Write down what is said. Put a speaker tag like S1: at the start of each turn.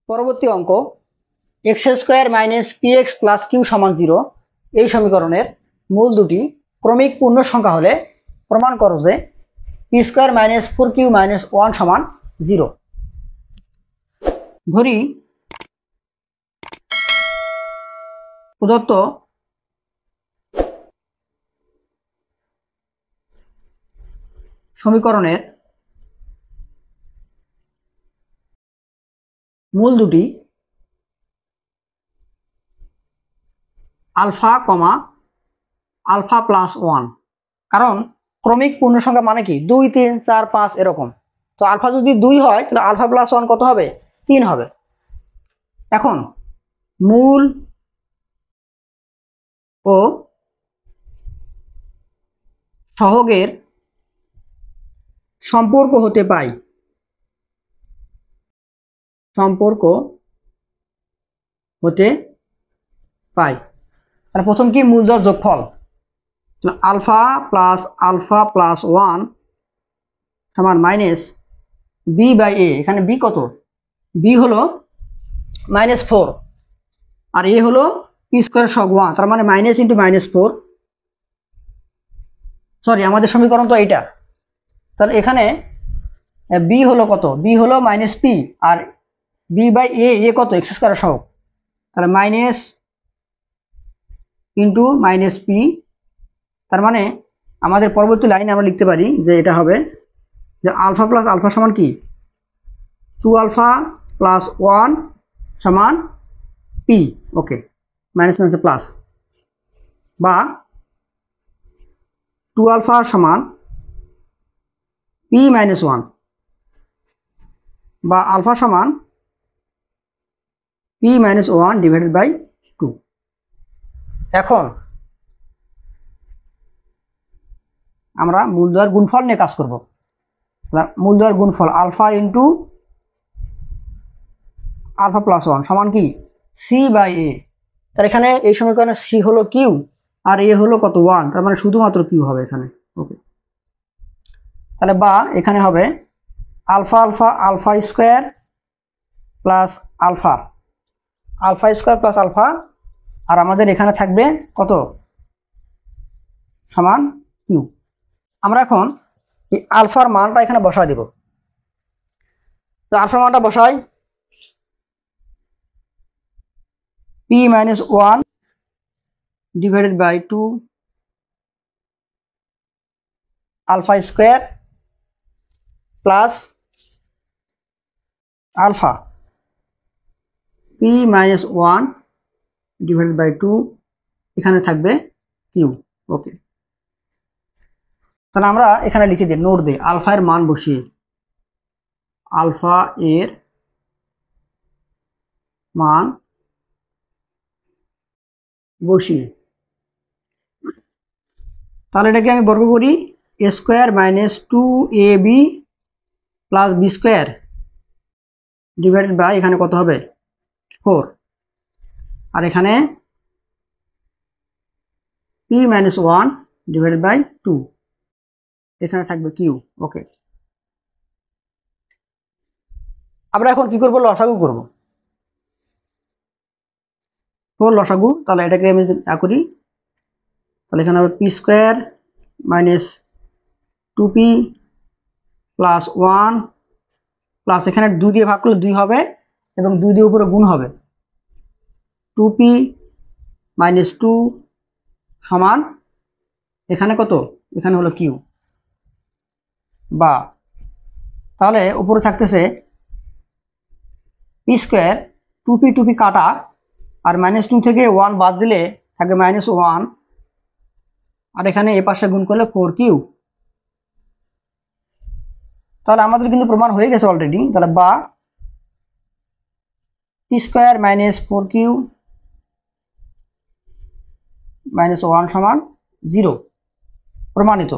S1: পরবর্তী অঙ্ক x square minus p x plus q সমান 0 এই সমীকরণের মূল দুটি ক্রমিক পূর্ণ সংখ্যা হলে প্রমাণ করো যে P square minus 4q minus 1 সমান 0। ধরি প্রদত্ত সমীকরণের মূল দুটি আলফা কমা আলফা প্লাস 1, কারণ ক্রমিক পূর্ণ সংখ্যা মানে কি 2 3 4 5 এরকম। তো আলফা যদি 2 হয় তাহলে আলফা প্লাস 1 কত হবে? 3 হবে। এখন মূল ও সহগের সম্পর্ক হতে পাই তাহলে প্রথম কি মূলদর যোগফল আলফা প্লাস 1 সমান মাইনাস বি বাই এ। এখানে বি কত? বি হলো -4 আর এ হলো পি স্কোয়ার সহগ 1, তার মানে মাইনাস ইন্টু -4। সরি, আমাদের সমীকরণ তো এইটা। তাহলে এখানে বি হলো কত? বি হলো মাইনাস পি আর বি বাই এ কত? এক্স স্কোয়ার সহগ, তাহলে মাইনাস ইন্টু মাইনাস পি। তার মানে আমাদের পরবর্তী লাইনে আমরা লিখতে পারি যে এটা হবে যে আলফা প্লাস আলফা সমান কি 2 আলফা প্লাস 1 সমান পি। ওকে, মাইনাস মাইনাস প্লাস, বা 2 আলফা সমান পি মাইনাস 1, বা আলফা সমান পি মাইনাস 1 ডিভাইডেড বাই 2। এখন আমরা মূলদ্বয়ের গুণফল নিয়ে কাজ করব। মূলদ্বয়ের গুণফল আলফা ইন্টু আলফা প্লাস 1 সমান কি সি বাই এ। তার এখানে এই সমীকরণে সি হলো কিউ আর এ হলো কত 1, তার মানে শুধুমাত্র কিউ হবে এখানে। ওকে, তাহলে বা এখানে হবে alpha square plus alpha square plus alpha, আর আমাদের এখানে থাকবে কত সমান কিউ। আমরা এখন এই আলফার মানটা এখানে বসায় দেব। তো আলফার মানটা বসাই p minus 1 divided by 2 alpha square plus alpha p minus 1 divided by 2, এখানে থাকবে কিউ। ওকে, তাহলে আমরা এখানে লিখে দিই, নোট দিই আলফা এর মান বসিয়ে, আলফা এর মান বসিয়ে, তাহলে এটাকে আমি বর্গ করি A square minus 2ab plus B square divided by এখানে কত হবে 4, আর এখানে পি মাইনাস 1 ডিভাইডেড বাই 2, এখানে থাকবে কিউ। ওকে, আমরা এখন কি করব? লসাগু করব। লসাগু, তাহলে এটাকে আমি করি, তাহলে এখানে হবে P square minus 2p plus 1 plus এখানে 2 দিয়ে ভাগ করলে 2 হবে এবং 2 দিয়ে উপরে গুণ হবে 2p মাইনাস 2 সমান এখানে কত? এখানে হলো কিউ। বা তাহলে উপরে থাকতেছে পি স্কোয়ার 2p কাটা, আর -2 থেকে 1 বাদ দিলে থাকে -1, আর এখানে এ পাশে গুণ করলে 4q। তাহলে আমাদের কিন্তু প্রমাণ হয়ে গেছে অলরেডি। তাহলে বা P square minus 4q minus 1 সমান 0 প্রমাণিত।